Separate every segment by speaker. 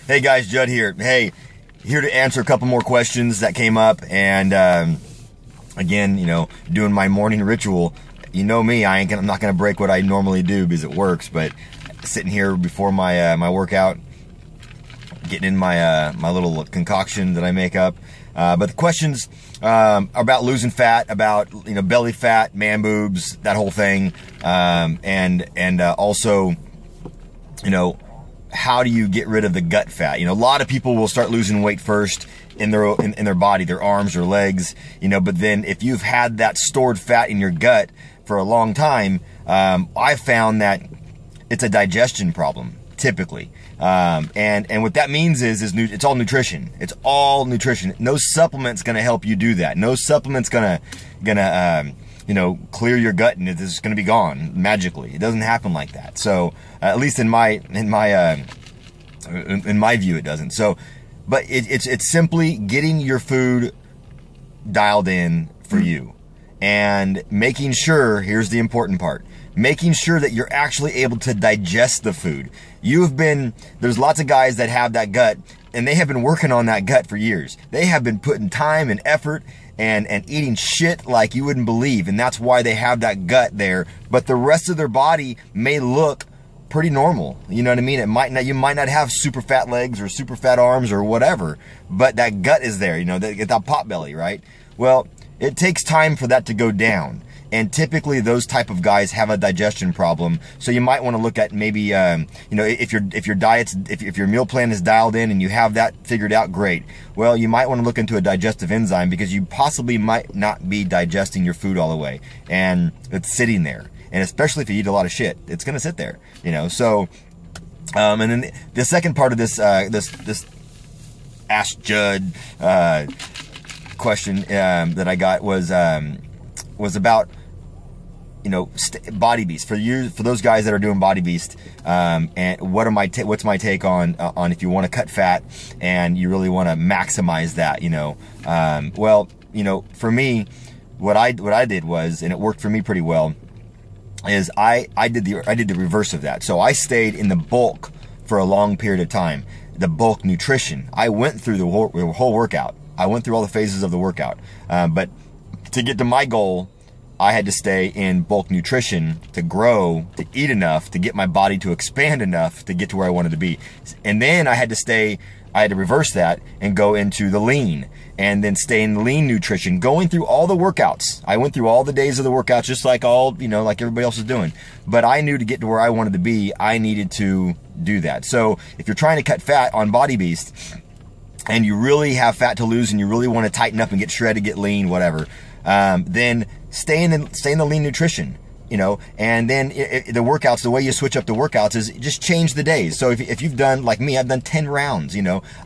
Speaker 1: Hey guys, Judd here. Hey, here to answer a couple more questions that came up, and again, doing my morning ritual. You know me, I'm not gonna break what I normally do because it works. But sitting here before my my workout, getting in my my little concoction that I make up. But the questions are about losing fat, about belly fat, man boobs, that whole thing, and also how do you get rid of the gut fat? A lot of people will start losing weight first in their body, their arms or legs, but then if you've had that stored fat in your gut for a long time, I've found that it's a digestion problem, typically. And what that means is it's all nutrition. It's all nutrition. No supplement's gonna help you do that. No supplement's gonna clear your gut and it's gonna be gone magically. It doesn't happen like that. So at least in my view, it doesn't. So, but it's simply getting your food dialed in for you and making sure. Here's the important part. Making sure that you're actually able to digest the food. There's lots of guys that have that gut and they have been working on that gut for years. They have been putting time and effort and eating shit like you wouldn't believe. And that's why they have that gut there. But the rest of their body may look pretty normal. You know what I mean? You might not have super fat legs or super fat arms or whatever, but that gut is there, that pot belly, right? Well, it takes time for that to go down. And typically those type of guys have a digestion problem. So you might want to look at maybe, if your meal plan is dialed in and you have that figured out, great. Well, you might want to look into a digestive enzyme because you possibly might not be digesting your food all the way. And it's sitting there. And especially if you eat a lot of shit, it's going to sit there, So, and then the second part of this Ask Judd, question, that I got was about, Body Beast for those guys that are doing Body Beast, and what's my take on if you want to cut fat and you really want to maximize that, well, for me, what I did was, and it worked for me pretty well, is I did the reverse of that. So I stayed in the bulk for a long period of time, the bulk nutrition. I went through the whole workout. I went through all the phases of the workout, but to get to my goal, I had to stay in bulk nutrition to grow, to eat enough, to get my body to expand enough to get to where I wanted to be. And then I had to reverse that and go into the lean and then stay in lean nutrition, going through all the workouts. I went through all the days of the workouts just like like everybody else is doing. But I knew to get to where I wanted to be, I needed to do that. So if you're trying to cut fat on Body Beast and you really have fat to lose and you really want to tighten up and get shredded, get lean, whatever, then stay in the lean nutrition, and then the workouts, the way you switch up the workouts is just change the days. So if you've done, like me, I've done 10 rounds,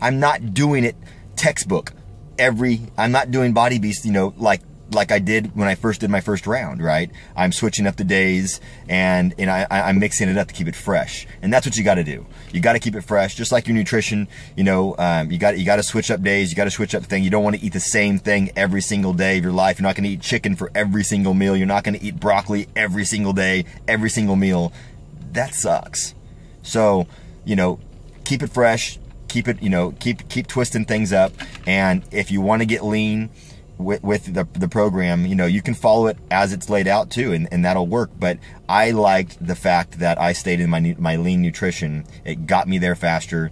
Speaker 1: I'm not doing it textbook I'm not doing Body Beast, like I did when I first did my first round, right? I'm switching up the days and I'm mixing it up to keep it fresh. And that's what you got to do. You got to keep it fresh, just like your nutrition. You got to switch up days. You got to switch up the thing. You don't want to eat the same thing every single day of your life. You're not going to eat chicken for every single meal. You're not going to eat broccoli every single day, every single meal. That sucks. So, keep it fresh. Keep it, keep twisting things up. And if you want to get lean with the program, you can follow it as it's laid out too, and that'll work. But I liked the fact that I stayed in my lean nutrition. It got me there faster.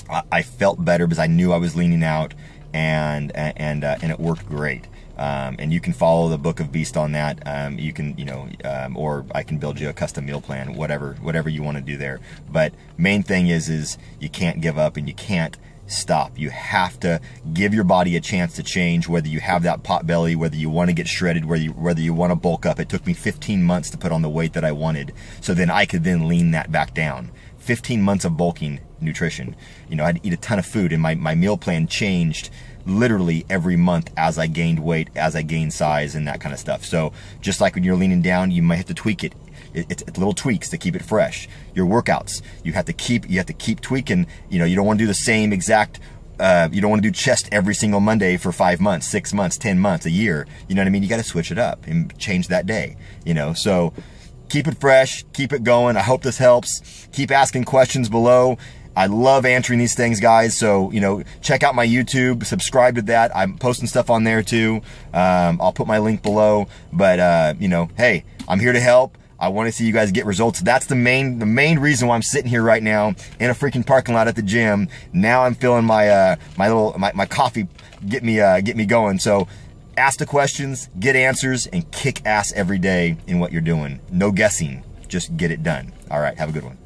Speaker 1: I felt better because I knew I was leaning out, and it worked great. And you can follow the Book of Beast on that. You can, or I can build you a custom meal plan, whatever you want to do there. But main thing is you can't give up and you can't stop. You have to give your body a chance to change, whether you have that pot belly, whether you want to get shredded, whether you want to bulk up. It took me 15 months to put on the weight that I wanted, so then I could then lean that back down. 15 months of bulking nutrition. I had to eat a ton of food, and my meal plan changed literally every month as I gained weight, as I gained size, and that kind of stuff. So just like when you're leaning down, you might have to tweak it. It's little tweaks to keep it fresh. Your workouts, you have to keep tweaking. You don't want to do the same exact. You don't want to do chest every single Monday for 5 months, 6 months, 10 months, a year. You know what I mean? You got to switch it up and change that day. So keep it fresh, keep it going. I hope this helps. Keep asking questions below. I love answering these things, guys. So, you know, check out my YouTube, subscribe to that. I'm posting stuff on there too. I'll put my link below, but, you know, hey, I'm here to help. I want to see you guys get results. That's the main reason why I'm sitting here right now in a freaking parking lot at the gym. Now I'm feeling my my coffee get me going. So ask the questions, get answers, and kick ass every day in what you're doing. No guessing, just get it done. All right, have a good one.